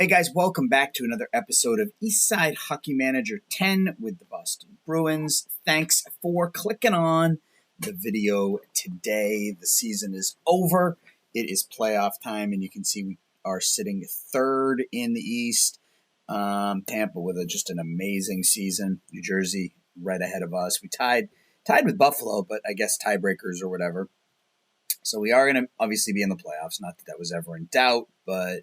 Hey guys, welcome back to another episode of Eastside Hockey Manager 10 with the Boston Bruins. Thanks for clicking on the video today. The season is over. It is playoff time, and you can see we are sitting third in the East. Tampa with just an amazing season. New Jersey right ahead of us. We tied with Buffalo, but I guess tiebreakers or whatever. So we are going to obviously be in the playoffs. Not that that was ever in doubt, but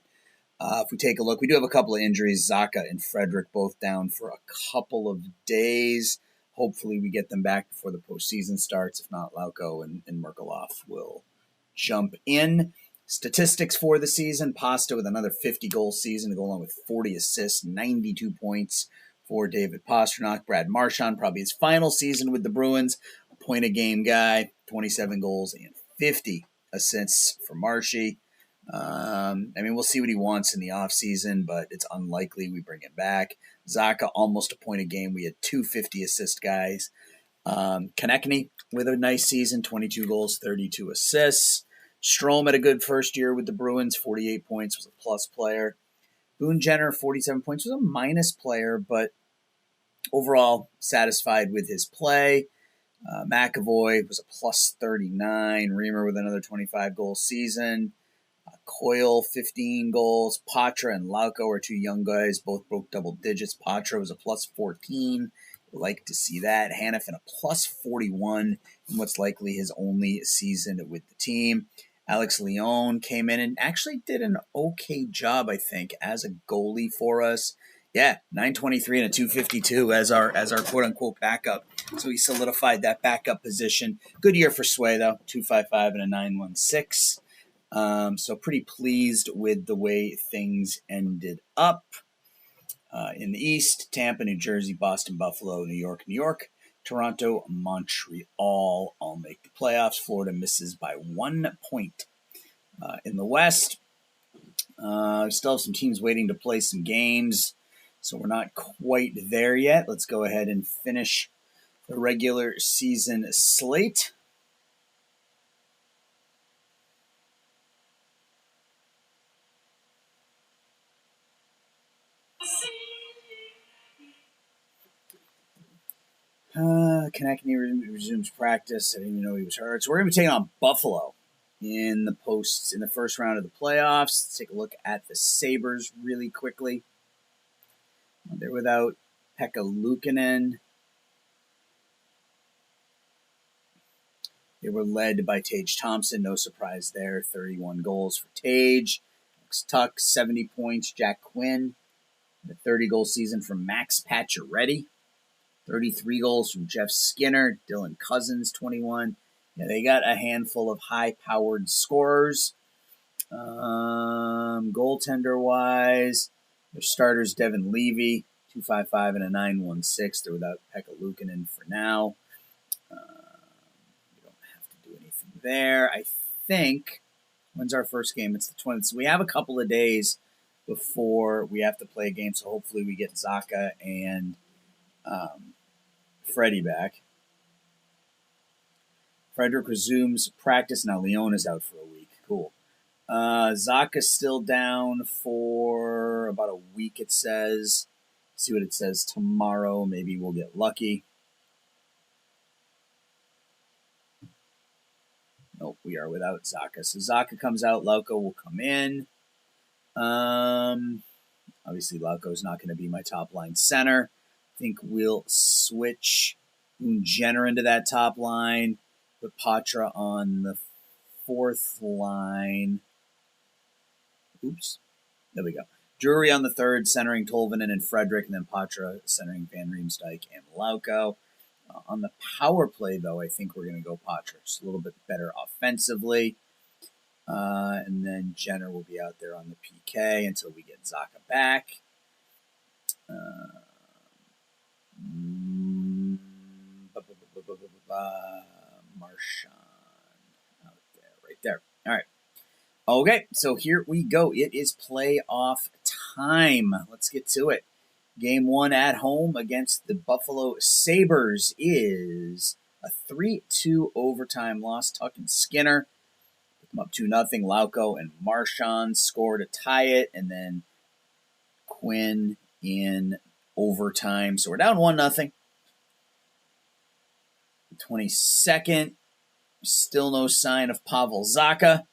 if we take a look, we do have a couple of injuries. Zacha and Frederick both down for a couple of days. Hopefully we get them back before the postseason starts. If not, Lauko and Merkelov will jump in. Statistics for the season: Pasta with another 50-goal season to go along with 40 assists, 92 points for David Pastrnak. Brad Marchand, probably his final season with the Bruins, a point-a-game guy, 27 goals and 50 assists for Marshy. We'll see what he wants in the offseason, but it's unlikely we bring him back. Zacha, almost a point a game. We had 250 assist guys. Konechny with a nice season, 22 goals, 32 assists. Strome had a good first year with the Bruins, 48 points, was a plus player. Boone Jenner, 47 points, was a minus player, but overall satisfied with his play. McAvoy was a plus 39. Reimer with another 25-goal season. Coyle, 15 goals. Patra and Lauko are two young guys. Both broke double digits. Patra was a plus 14. We'd like to see that. Hanifin, a plus 41 in what's likely his only season with the team. Alex Leon came in and actually did an okay job, I think, as a goalie for us. Yeah, 923 and a 252 as our quote-unquote backup. So he solidified that backup position. Good year for Sway, though. 255 and a 916. So pretty pleased with the way things ended up. In the East, Tampa, New Jersey, Boston, Buffalo, New York, Toronto, Montreal all make the playoffs. Florida misses by 1 point. In the West, we still have some teams waiting to play some games, so we're not quite there yet. Let's go ahead and finish the regular season slate. Konechny resumes practice. I didn't even know he was hurt. So we're going to be taking on Buffalo in the first round of the playoffs. Let's take a look at the Sabres really quickly. They're without Pekka Luukkonen. They were led by Tage Thompson. No surprise there. 31 goals for Tage. Max Tuck, 70 points. Jack Quinn, the 30-goal season from Max Pacioretty. 33 goals from Jeff Skinner. Dylan Cousins, 21. Yeah, they got a handful of high-powered scorers. Goaltender-wise, their starters, Devin Levy, 255 and a 916. They're without Pekka Luukkonen for now. We don't have to do anything there. I think, when's our first game? It's the 20th. So we have a couple of days before we have to play a game, so hopefully we get Zacha and Freddie back. Frederick resumes practice. Now Leon is out for a week. Cool. Zacha's still down for about a week, it says. See what it says tomorrow. Maybe we'll get lucky. Nope, we are without Zacha. So Zacha comes out. Lauko will come in. Obviously, Lauko's not going to be my top-line center. I think we'll switch Jenner into that top line, put Patra on the fourth line. Oops. There we go. Drury on the third, centering Tolvanen and Frederick, and then Patra centering Van Riemsdyk and Lauko. On the power play, though, I think we're going to go Patra. Just a little bit better offensively. And then Jenner will be out there on the PK until we get Zacha back. Marchand out there, right there. All right. Okay, so here we go. It is playoff time. Let's get to it. Game 1 at home against the Buffalo Sabres is a 3-2 overtime loss. Tuck and Skinner put them up 2-0. Lauko and Marchand scored to tie it, and then Quinn in overtime. So we're down 1-0. 22nd, still no sign of Pavel Zacha.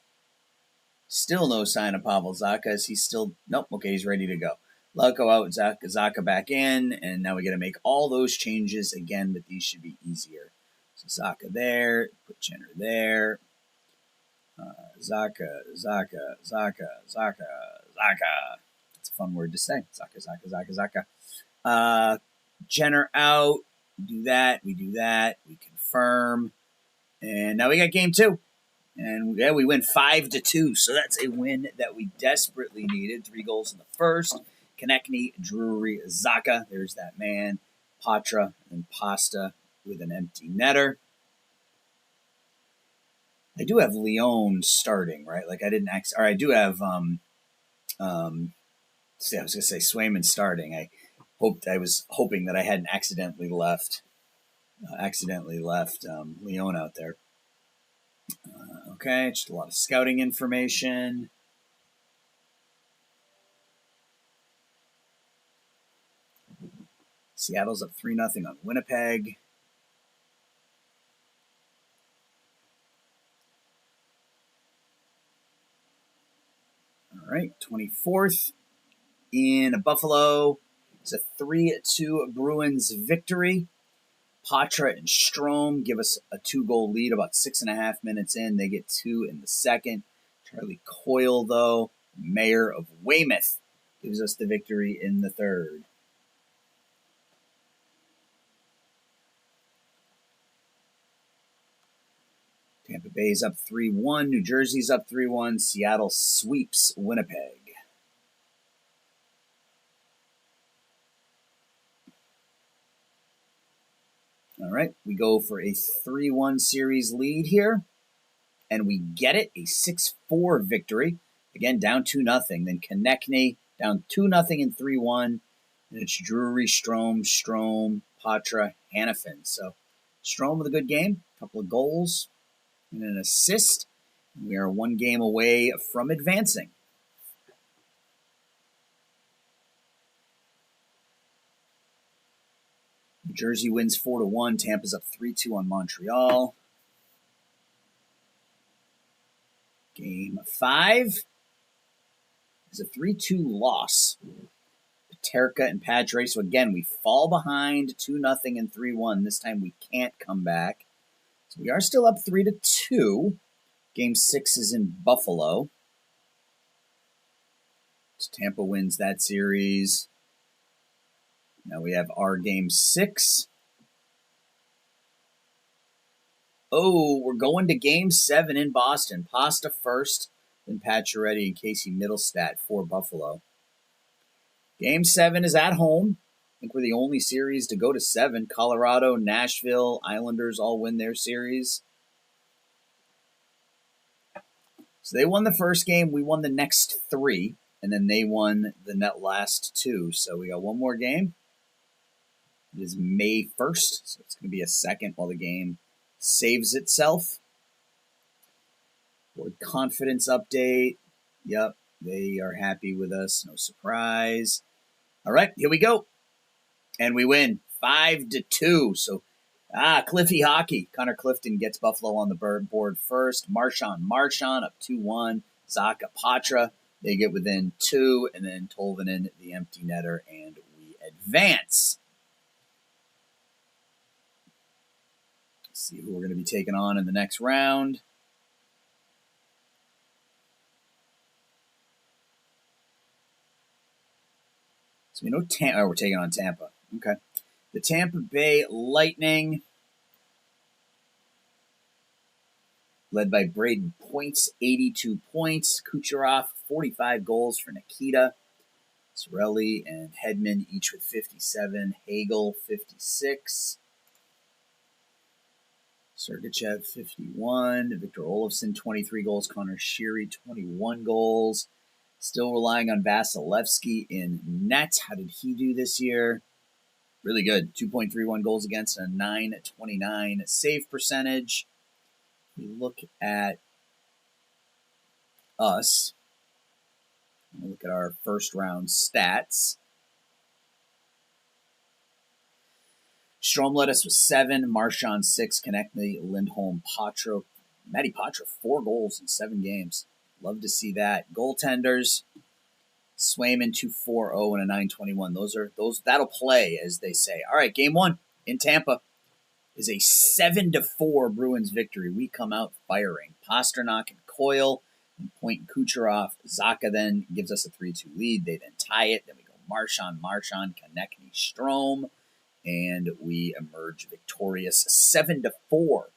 Still no sign of Pavel Zacha. Is he still? Nope. Okay, he's ready to go. Lauko out, Zacha back in, and now we got to make all those changes again, but these should be easier. So Zacha there, put Jenner there. Zacha. It's a fun word to say. Zacha. Jenner out. We do that. We confirm. And now we got game 2. And yeah, we win 5-2. So that's a win that we desperately needed. 3 goals in the first. Konechny, Drury, Zacha. There's that man. Patra and Pasta with an empty netter. I do have Leon starting, right? Like I didn't or I do have I was gonna say Swayman starting. I was hoping that I hadn't accidentally left Leon out there. Okay, just a lot of scouting information. Seattle's up 3-0 on Winnipeg. All right, 24th in Buffalo. It's a 3-2 Bruins victory. Patra and Strome give us a 2-goal lead about 6.5 minutes in. They get 2 in the second. Charlie Coyle, though, mayor of Weymouth, gives us the victory in the third. Tampa Bay's up 3-1. New Jersey's up 3-1. Seattle sweeps Winnipeg. All right, we go for a 3-1 series lead here, and we get it, a 6-4 victory. Again, down 2-0. Then Konechny down 2-0 and 3-1. And it's Drury, Strome, Patra, Hanifin. So Strome with a good game, a couple of goals and an assist. We are 1 game away from advancing. New Jersey wins 4-1. Tampa's up 3-2 on Montreal. Game 5 is a 3-2 loss. Paterka and Padre. So again, we fall behind 2-0 and 3-1. This time we can't come back. So we are still up 3-2. Game 6 is in Buffalo. So Tampa wins that series. Now we have our game 6. Oh, we're going to game 7 in Boston. Pasta first, then Pacioretty and Casey Middlestat for Buffalo. Game 7 is at home. I think we're the only series to go to 7. Colorado, Nashville, Islanders all win their series. So they won the first game. We won the next 3. And then they won the last 2. So we got one more game. It is May 1st. So it's going to be a second while the game saves itself. Board confidence update. Yep, they are happy with us. No surprise. All right, here we go. And we win 5-2. So, Cliffy hockey. Connor Clifton gets Buffalo on the board first. Marchand up 2-1. Zacha Patra, they get within 2. And then Tolvanen, the empty netter, and we advance. Let's see who we're going to be taking on in the next round. So we know we're taking on Tampa. Okay. The Tampa Bay Lightning, led by Braden Points, 82 points. Kucherov, 45 goals for Nikita. Cirelli and Hedman each with 57. Hagel, 56. Sergachev, 51. Victor Olofsson, 23 goals. Connor Sheary, 21 goals. Still relying on Vasilevsky in net. How did he do this year? Really good. 2.31 goals against and a 9.29 save percentage. We look at us. Look at our first round stats. Strome led us with 7, Marchand 6, Konechny, Lindholm, Patro, Matty Patro 4 goals in 7 games. Love to see that. Goaltenders, Swayman 2.40 and a 9.21. That'll play, as they say. All right, game 1 in Tampa is a 7-4 Bruins victory. We come out firing. Pasternak and Coyle and Point and Kucherov. Zacha then gives us a 3-2 lead. They then tie it. Then we go Marchand, Konechny, Strome, and we emerge victorious 7-4.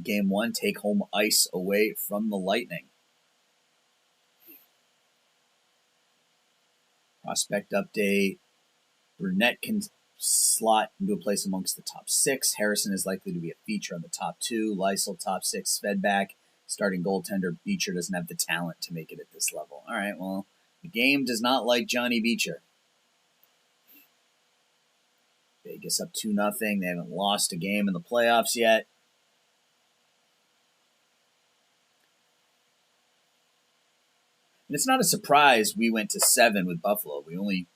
Game 1, take home ice away from the Lightning. Prospect update. Brunette can slot into a place amongst the top 6. Harrison is likely to be a feature on the top 2. Lysel top 6. Svedback, starting goaltender. Beecher doesn't have the talent to make it at this level. All right, well, the game does not like Johnny Beecher. Vegas up 2-0. They haven't lost a game in the playoffs yet. And it's not a surprise we went to 7 with Buffalo. We're only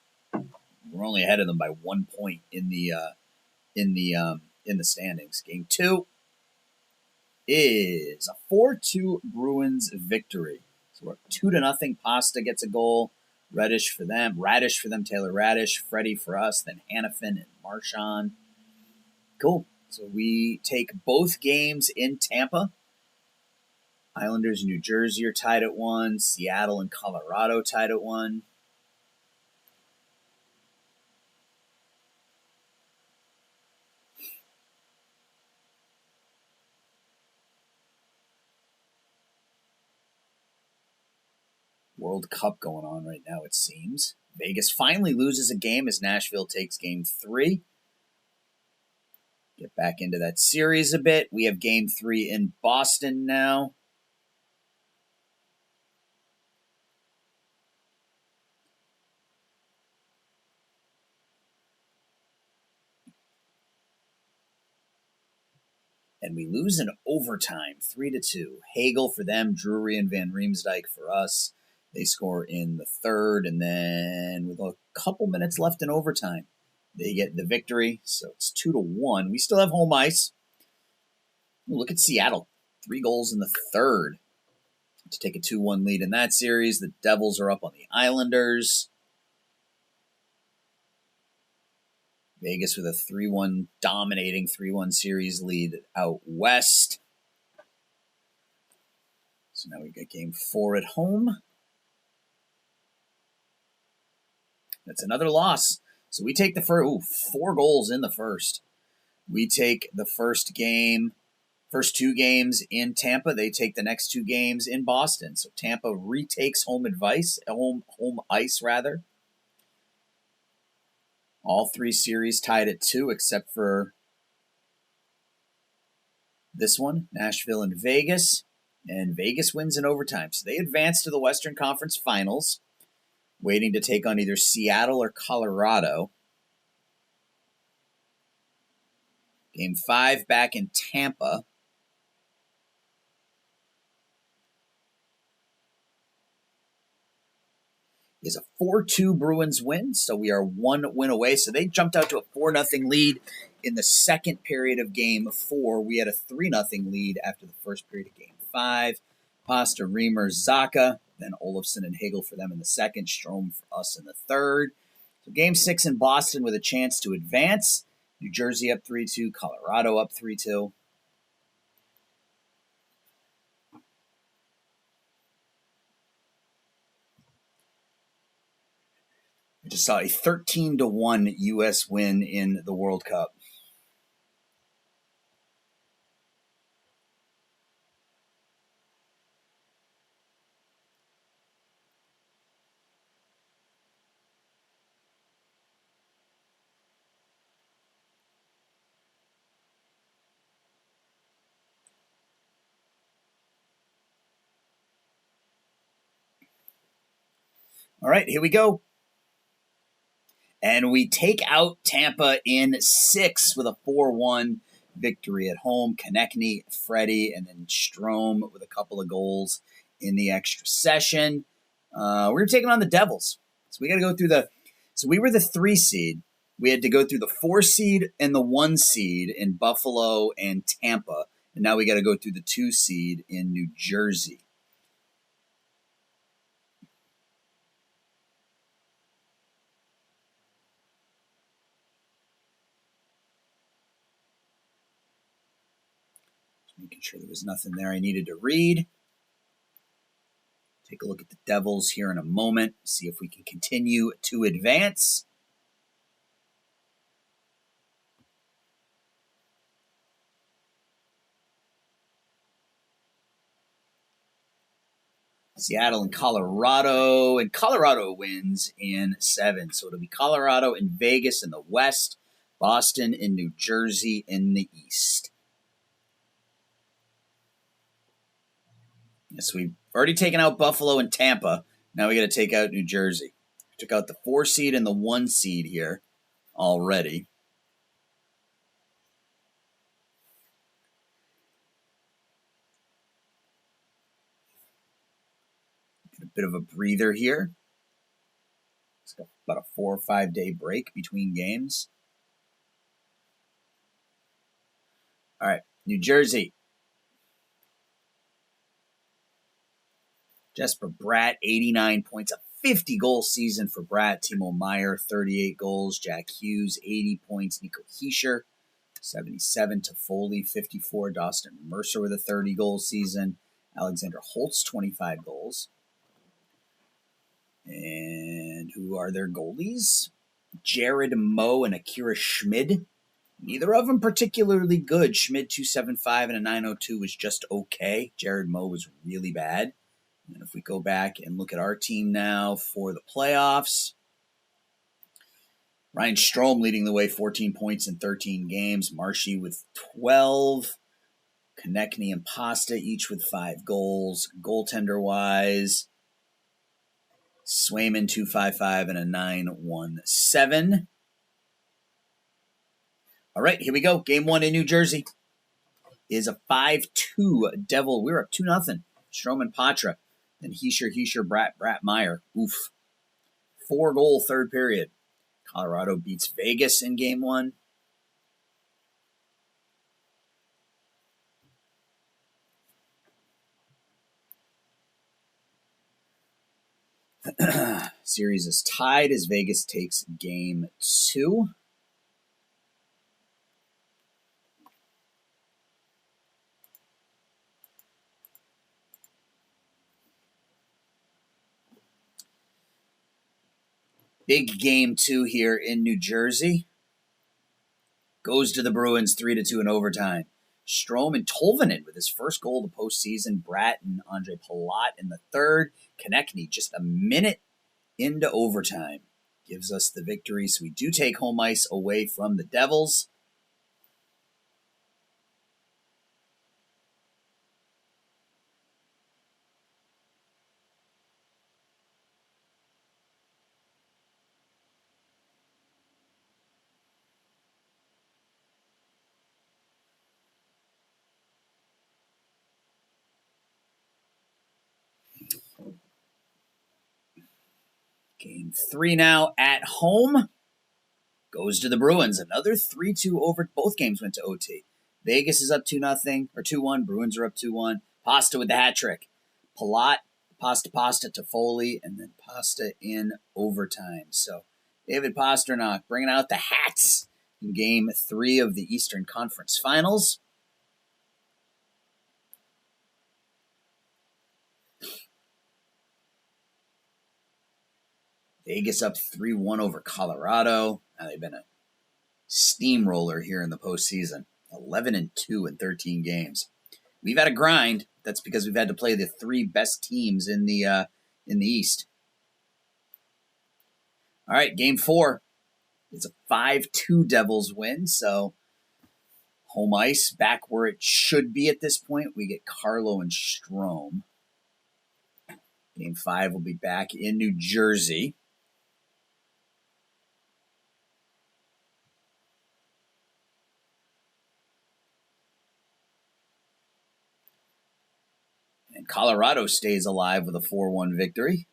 ahead of them by 1 point in the standings. Game 2 is a 4-2 Bruins victory. So we're up 2-0. Pasta gets a goal. Radish for them. Taylor Radish. Freddie for us. Then Hannafin and Marchand. Cool. So we take both games in Tampa. Islanders and New Jersey are tied at 1. Seattle and Colorado tied at 1. World Cup going on right now, it seems. Vegas finally loses a game as Nashville takes game 3. Get back into that series a bit. We have game 3 in Boston now. And we lose in overtime, 3-2. Hagel for them, Drury and Van Riemsdyk for us. They score in the 3rd, and then with a couple minutes left in overtime, they get the victory. So it's 2-1. We still have home ice. Look at Seattle, 3 goals in the 3rd to take a 2-1 lead in that series. The Devils are up on the Islanders. Vegas with a 3-1 dominating 3-1 series lead out west. So now we got game 4 at home. That's another loss. So we take the first, 4 goals in the first. We take the first 2 games in Tampa. They take the next 2 games in Boston. So Tampa retakes home ice. All 3 series tied at 2, except for this one, Nashville and Vegas. And Vegas wins in overtime. So they advance to the Western Conference Finals, waiting to take on either Seattle or Colorado. Game 5 back in Tampa. Is a 4-2 Bruins win, so we are 1 win away. So they jumped out to a 4-0 lead in the second period of Game 4. We had a 3-0 lead after the first period of Game 5. Pasta, Reamer, Zacha, then Olofsson and Hagel for them in the second, Strome for us in the third. So Game 6 in Boston with a chance to advance. New Jersey up 3-2, Colorado up 3-2. I just saw a 13-1 U.S. win in the World Cup. All right, here we go. And we take out Tampa in 6 with a 4-1 victory at home. Konechny, Freddie, and then Strome with a couple of goals in the extra session. we're taking on the Devils. So we got to go through so we were the 3 seed. We had to go through the 4 seed and the 1 seed in Buffalo and Tampa. And now we got to go through the 2 seed in New Jersey. Just making sure there was nothing there I needed to read. Take a look at the Devils here in a moment. See if we can continue to advance. Seattle and Colorado. And Colorado wins in 7. So it'll be Colorado and Vegas in the West. Boston and New Jersey in the East. Yes, we've already taken out Buffalo and Tampa. Now we got to take out New Jersey. We took out the 4 seed and the 1 seed here already. Get a bit of a breather here. It's got about a 4 or 5 day break between games. All right, New Jersey. Jesper Bratt, 89 points, a 50-goal season for Bratt. Timo Meier, 38 goals. Jack Hughes, 80 points. Nico Hischier, 77. Toffoli, 54. Dawson Mercer with a 30-goal season. Alexander Holtz, 25 goals. And who are their goalies? Jared Moe and Akira Schmid. Neither of them particularly good. Schmid, 275 and a 902 was just okay. Jared Moe was really bad. And if we go back and look at our team now for the playoffs, Ryan Strome leading the way, 14 points in 13 games. Marshy with 12. Konechny and Pasta each with 5 goals. Goaltender-wise, Swayman, 255 and a 917. All right, here we go. Game 1 in New Jersey is a 5-2 Devil. We're up 2-0. Strome and Patra. Then Hischier, Bratt, Meier. Oof. 4-goal third period. Colorado beats Vegas in game 1. Series is tied as Vegas takes game 2. Big game 2 here in New Jersey. Goes to the Bruins 3-2 in overtime. Strome and Tolvanen with his first goal of the postseason. Bratt and Andre Palat in the third. Konechny just a minute into overtime gives us the victory. So we do take home ice away from the Devils. Game 3 now at home. Goes to the Bruins. Another 3-2 over. Both games went to OT. Vegas is up 2-0 or 2-1. Bruins are up 2-1. Pasta with the hat trick. Palat, Pasta, Toffoli, and then Pasta in overtime. So David Pastrnak bringing out the hats in game 3 of the Eastern Conference Finals. Vegas up 3-1 over Colorado. Now they've been a steamroller here in the postseason. 11-2 in 13 games. We've had a grind. That's because we've had to play the 3 best teams in the East. All right, game 4. It's a 5-2 Devils win, so home ice back where it should be at this point. We get Carlo and Strome. Game 5 will be back in New Jersey. And Colorado stays alive with a 4-1 victory.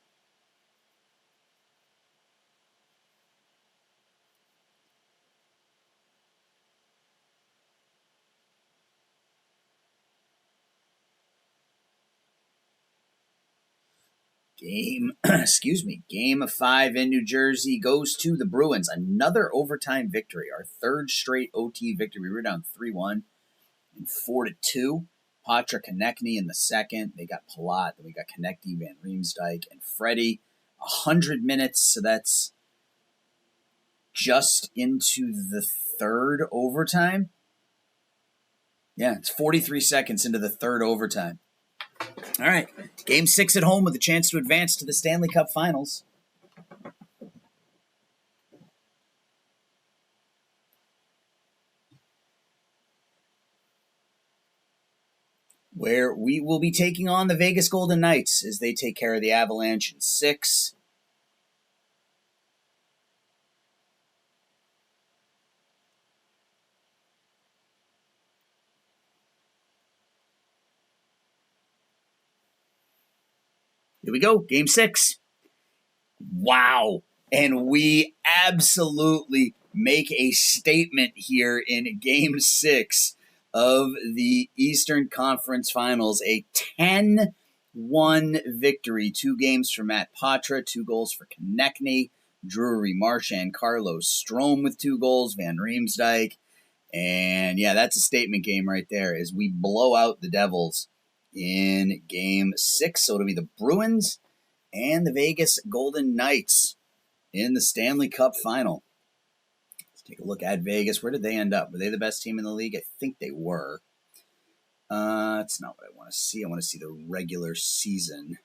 Game 5 in New Jersey goes to the Bruins. Another overtime victory. Our third straight OT victory. We were down 3-1 and 4-2. Patra Konechny in the second. They got Palat. Then we got Konechny, Van Riemsdyk, and Freddie. 100 minutes, so that's just into the third overtime. Yeah, it's 43 seconds into the third overtime. All right, Game 6 at home with a chance to advance to the Stanley Cup Finals. Where we will be taking on the Vegas Golden Knights as they take care of the Avalanche in 6. Here we go, Game 6. Wow. And we absolutely make a statement here in Game 6 of the Eastern Conference Finals. A 10-1 victory. 2 games for Matt Patra, 2 goals for Konechny, Drury, Marchand, Carlos Strome with 2 goals, Van Riemsdyk. And yeah, that's a statement game right there as we blow out the Devils in Game 6. So it'll be the Bruins and the Vegas Golden Knights in the Stanley Cup Final. Let's take a look at Vegas. Where did they end up? Were they the best team in the league? I think they were. That's not what I want to see. I want to see the regular season.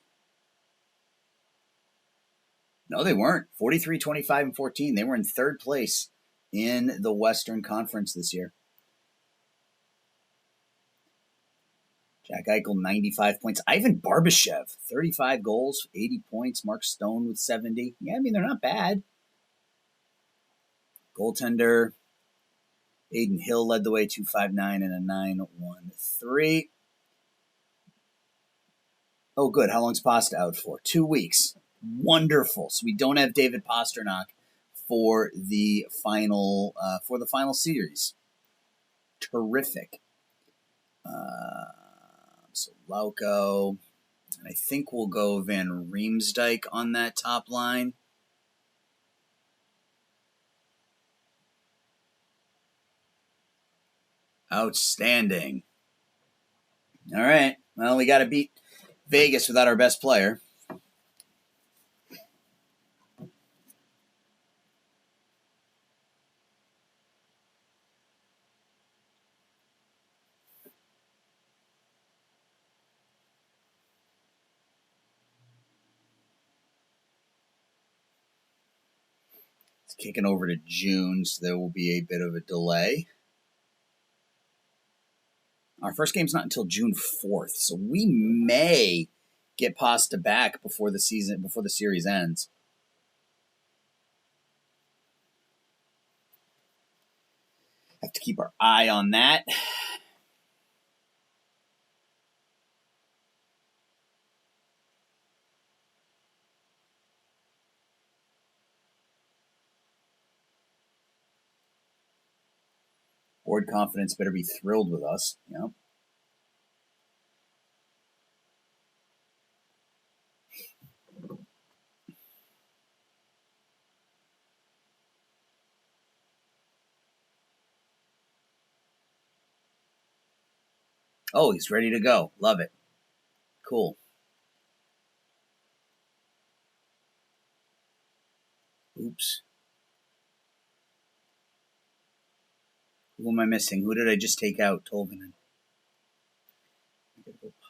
No, they weren't. 43, 25, and 14. They were in third place in the Western Conference this year. Jack Eichel, 95 points. Ivan Barbashev, 35 goals, 80 points. Mark Stone with 70. Yeah, I mean, they're not bad. Goaltender, Aiden Hill led the way, 2.59 and a 9.13. Oh, good. How long's Pasta out for? 2 weeks. Wonderful. So we don't have David Pastrnak for the final series. Terrific. So Lauko, and I think we'll go Van Riemsdyk on that top line. Outstanding. All right. Well, we got to beat Vegas without our best player. It's kicking over to June, so there will be a bit of a delay. Our first game's not until June 4th, so we may get Pasta back before the series ends. Have to keep our eye on that. Board confidence better be thrilled with us. Yep. Oh, he's ready to go. Love it. Cool. Oops. Who am I missing? Who did I just take out? Tolvanen.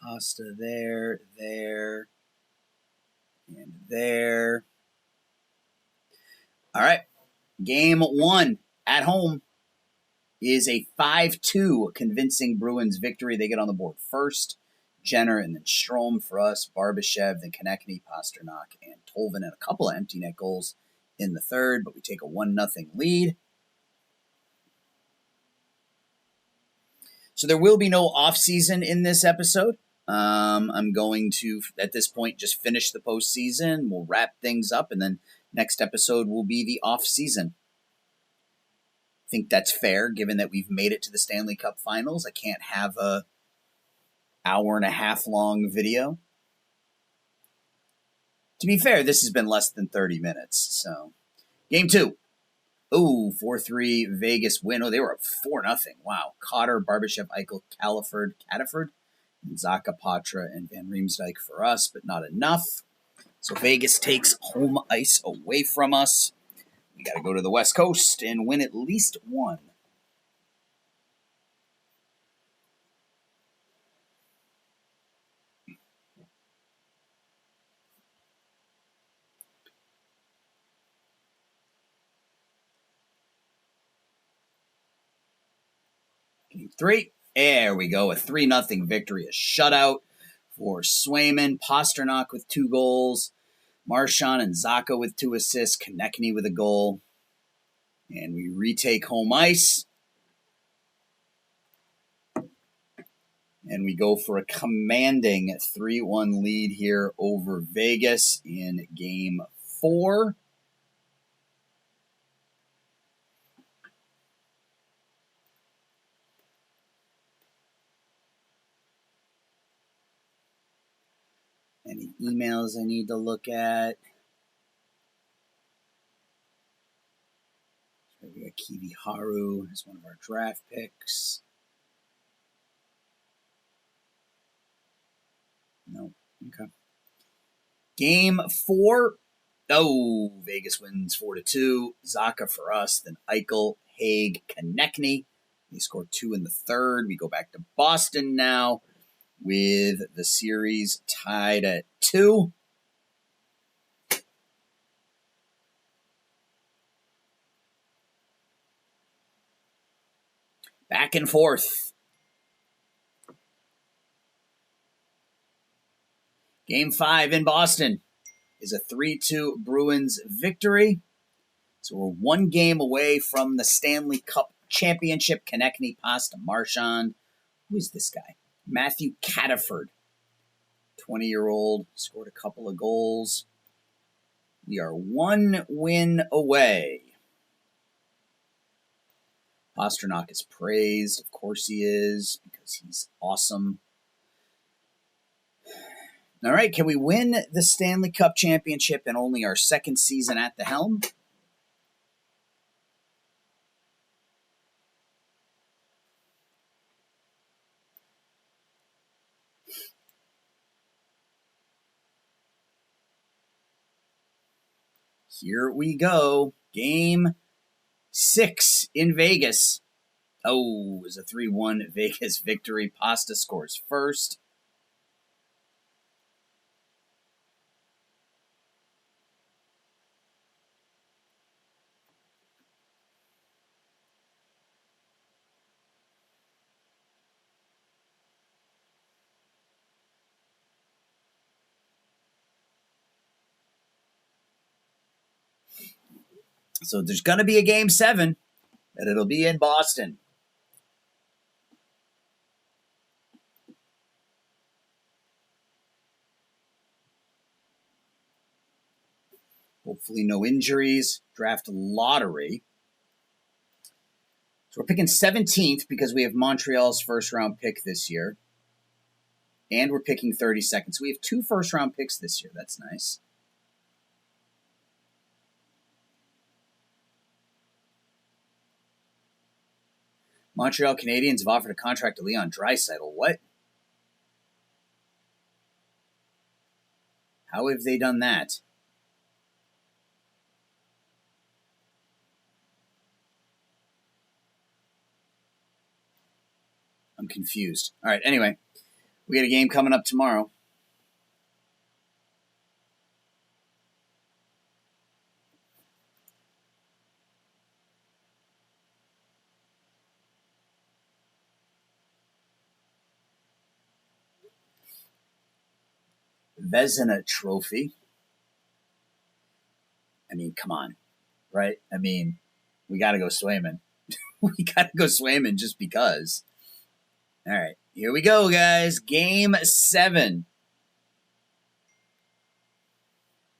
Pasta there, and there. All right. Game 1 at home is a 5-2 convincing Bruins victory. They get on the board first. Jenner and then Strome for us. Barbashev, then Konechny, Pastrnak, and Tolvanen. A couple of empty net goals in the third, but we take a 1-0 lead. So there will be no off-season in this episode. I'm going to, at this point, just finish the postseason. We'll wrap things up, and then next episode will be the off-season. I think that's fair, given that we've made it to the Stanley Cup Finals. I can't have a hour-and-a-half long video. To be fair, this has been less than 30 minutes. So, game 2. Oh, 4-3 Vegas win. Oh, they were up 4-0. Wow. Cotter, Barbashev, Eichel, Cataford, and Zaka, Patra, and Van Riemsdyk for us, but not enough. So Vegas takes home ice away from us. We got to go to the West Coast and win at least one. Game 3. There we go. A 3-0 victory. A shutout for Swayman. Pasternak with 2 goals. Marchand and Zaka with 2 assists. Konechny with a goal. And we retake home ice. And we go for a commanding 3-1 lead here over Vegas in game 4. Any emails I need to look at? So we got Kiwi Haru as one of our draft picks. No. Okay. Game 4. Oh, Vegas wins 4-2. Zaka for us, then Eichel, Haig, Konechny. They scored 2 in the third. We go back to Boston now with the series tied at 2. Back and forth. Game 5 in Boston is a 3-2 Bruins victory. So we're 1 game away from the Stanley Cup Championship. Konechny, Pasta, Marchand. Who is this guy? Matthew Cataford, 20-year-old, scored a couple of goals. We are 1 win away. Pasternak is praised. Of course he is, because he's awesome. All right, can we win the Stanley Cup Championship in only our 2nd season at the helm? Here we go. Game 6 in Vegas. Oh, it was a 3-1 Vegas victory. Pasta scores first. So there's going to be a game 7, and it'll be in Boston. Hopefully no injuries. Draft lottery. So we're picking 17th because we have Montreal's first-round pick this year. And we're picking 32nd. So we have 2 first-round picks this year. That's nice. Montreal Canadiens have offered a contract to Leon Draisaitl. What? How have they done that? I'm confused. All right, anyway, we got a game coming up tomorrow. Vezina Trophy. I mean, come on, right? I mean, we got to go Swayman. We got to go Swayman just because. All right, here we go, guys. Game 7.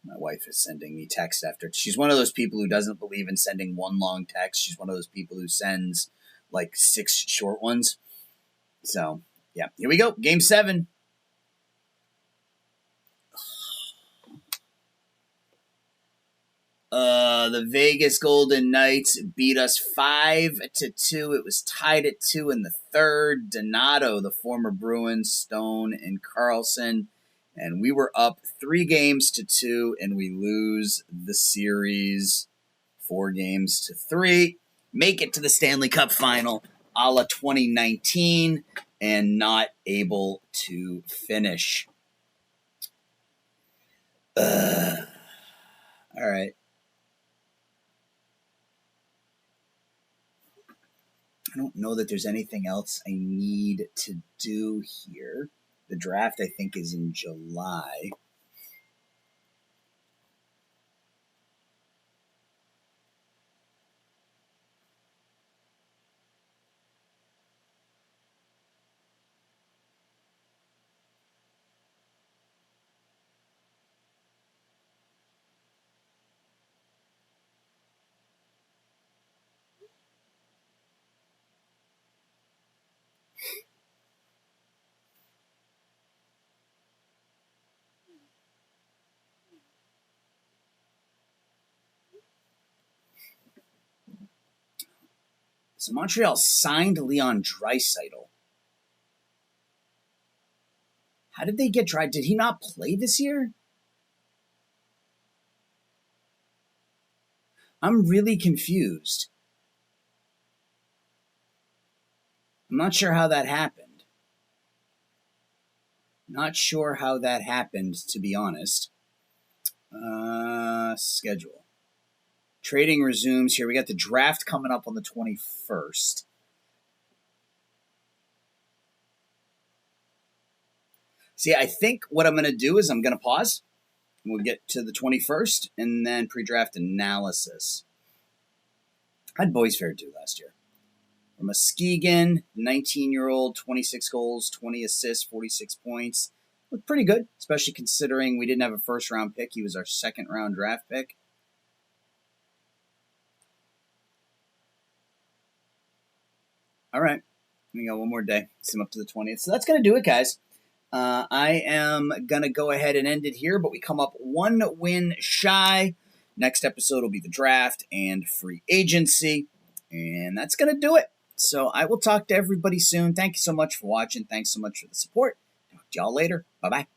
My wife is sending me text after. She's one of those people who doesn't believe in sending one long text. She's one of those people who sends like 6 short ones. So, yeah, here we go. Game 7. The Vegas Golden Knights beat us 5-2. It was tied at 2 in the third. Donato, the former Bruins, Stone, and Carlson. And we were up 3-2, and we lose the series 4-3. Make it to the Stanley Cup final a la 2019 and not able to finish. All right. I don't know that there's anything else I need to do here. The draft, I think, is in July. So Montreal signed Leon Draisaitl. How did they get Dry? Did he not play this year? I'm really confused. I'm not sure how that happened. Not sure how that happened, to be honest. Schedule. Trading resumes here. We got the draft coming up on the 21st. See, I think what I'm going to do is I'm going to pause. And we'll get to the 21st and then pre-draft analysis. How'd Boys fare do last year? From Muskegon, 19-year-old, 26 goals, 20 assists, 46 points. Looked pretty good, especially considering we didn't have a first-round pick. He was our second-round draft pick. All right. We got one more day. Sim up to the 20th. So that's going to do it, guys. I am going to go ahead and end it here, but we come up one win shy. Next episode will be the draft and free agency. And that's going to do it. So I will talk to everybody soon. Thank you so much for watching. Thanks so much for the support. Talk to y'all later. Bye-bye.